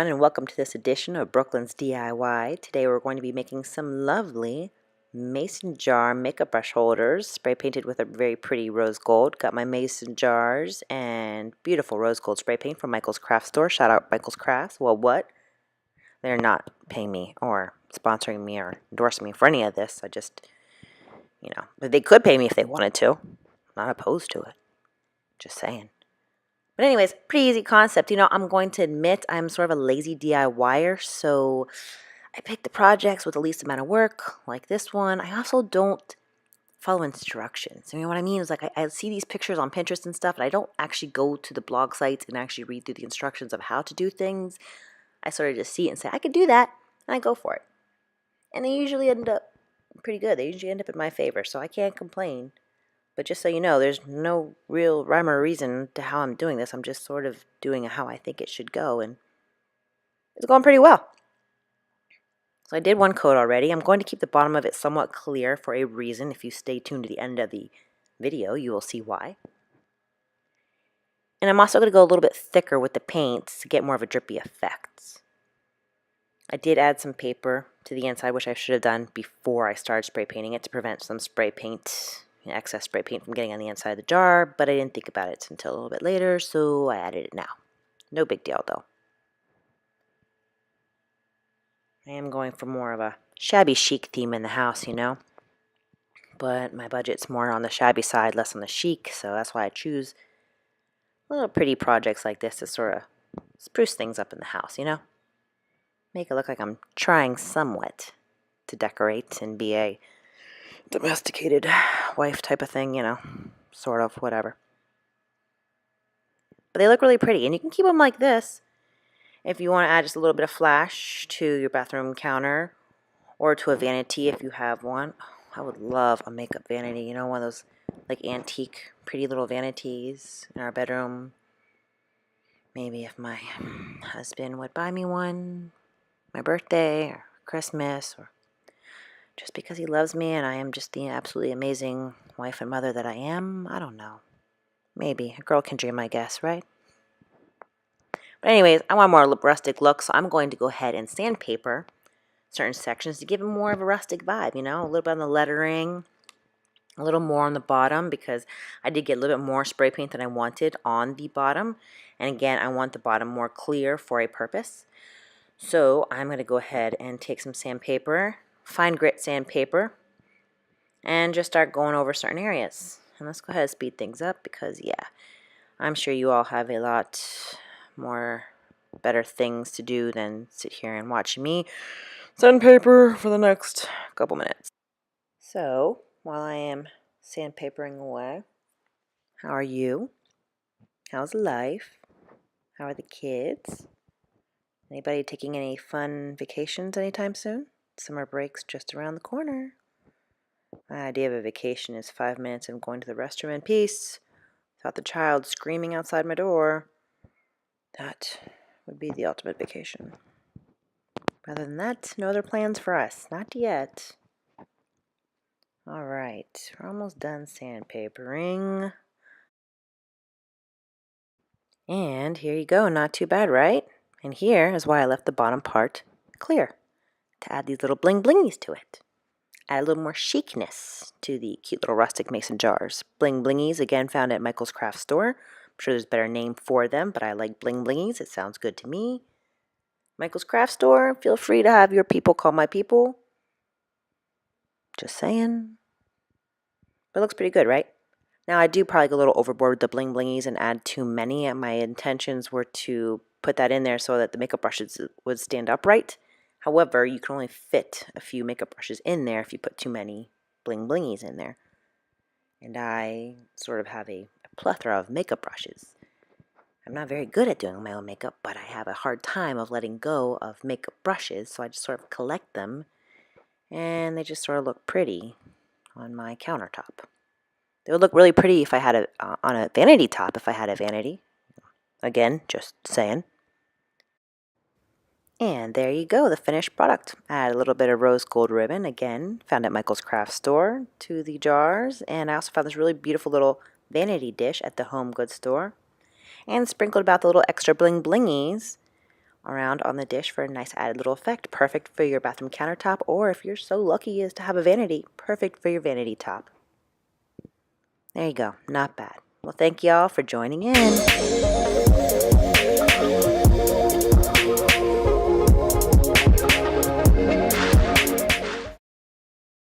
everyone, and welcome to this edition of Brooklyn's DIY. Today we're going to be making some lovely mason jar makeup brush holders, spray painted with a very pretty rose gold. Got my mason jars and beautiful rose gold spray paint from Michael's Craft Store. Shout out Michael's Crafts. Well, what? They're not paying me or sponsoring me or endorsing me for any of this. I just, but they could pay me if they wanted to. I'm not opposed to it. Just saying. But anyways, pretty easy concept. I'm going to admit I'm sort of a lazy DIYer, so I pick the projects with the least amount of work, like this one. I also don't follow instructions. What I mean is, like, I see these pictures on Pinterest and stuff, and I don't actually go to the blog sites and actually read through the instructions of how to do things. I sort of just see it and say, I could do that, and I go for it. And they usually end up pretty good. They usually end up in my favor, so I can't complain. But just so you know, there's no real rhyme or reason to how I'm doing this. I'm just sort of doing how I think it should go, and it's going pretty well. So I did one coat already. I'm going to keep the bottom of it somewhat clear for a reason. If you stay tuned to the end of the video, you will see why. And I'm also going to go a little bit thicker with the paints to get more of a drippy effect. I did add some paper to the inside, which I should have done before I started spray painting it to prevent some spray paint, excess spray paint from getting on the inside of the jar, but I didn't think about it until a little bit later, so I added it now. No big deal, though. I am going for more of a shabby chic theme in the house, but my budget's more on the shabby side, less on the chic, so that's why I choose little pretty projects like this to sort of spruce things up in the house, Make it look like I'm trying somewhat to decorate and be a domesticated wife type of thing, sort of, whatever. But they look really pretty, and you can keep them like this if you want to add just a little bit of flash to your bathroom counter or to a vanity if you have one. I would love a makeup vanity, one of those like antique pretty little vanities in our bedroom. Maybe if my husband would buy me one, my birthday or Christmas, or just because he loves me and I am just the absolutely amazing wife and mother that I am. I don't know. Maybe. A girl can dream, I guess, right? But anyways, I want a more rustic look, so I'm going to go ahead and sandpaper certain sections to give it more of a rustic vibe, a little bit on the lettering, a little more on the bottom, because I did get a little bit more spray paint than I wanted on the bottom. And again, I want the bottom more clear for a purpose. So I'm going to go ahead and take some sandpaper, fine grit sandpaper, and just start going over certain areas. And let's go ahead and speed things up because, yeah, I'm sure you all have a lot more better things to do than sit here and watch me sandpaper for the next couple minutes. So, while I am sandpapering away, how are you? How's life? How are the kids? Anybody taking any fun vacations anytime soon? Summer break's just around the corner. My idea of a vacation is 5 minutes of going to the restroom in peace without the child screaming outside my door. That would be the ultimate vacation. Other than that, no other plans for us. Not yet. Alright, we're almost done sandpapering. And here you go, not too bad, right? And here is why I left the bottom part clear, to add these little bling blingies to it. Add a little more chicness to the cute little rustic mason jars. Bling blingies, again, found at Michael's Craft Store. I'm sure there's a better name for them, but I like bling blingies. It sounds good to me. Michael's Craft Store, feel free to have your people call my people. Just saying. But it looks pretty good, right? Now, I do probably go a little overboard with the bling blingies and add too many. And my intentions were to put that in there so that the makeup brushes would stand upright. However, you can only fit a few makeup brushes in there if you put too many bling blingies in there. And I sort of have a plethora of makeup brushes. I'm not very good at doing my own makeup, but I have a hard time of letting go of makeup brushes, so I just sort of collect them, and they just sort of look pretty on my countertop. They would look really pretty if I had on a vanity top, if I had a vanity. Again, just saying. And there you go, the finished product. Add a little bit of rose gold ribbon, again, found at Michael's Craft Store, to the jars. And I also found this really beautiful little vanity dish at the Home Goods store. And sprinkled about the little extra bling blingies around on the dish for a nice added little effect. Perfect for your bathroom countertop, or if you're so lucky as to have a vanity, perfect for your vanity top. There you go. Not bad. Well, thank y'all for joining in.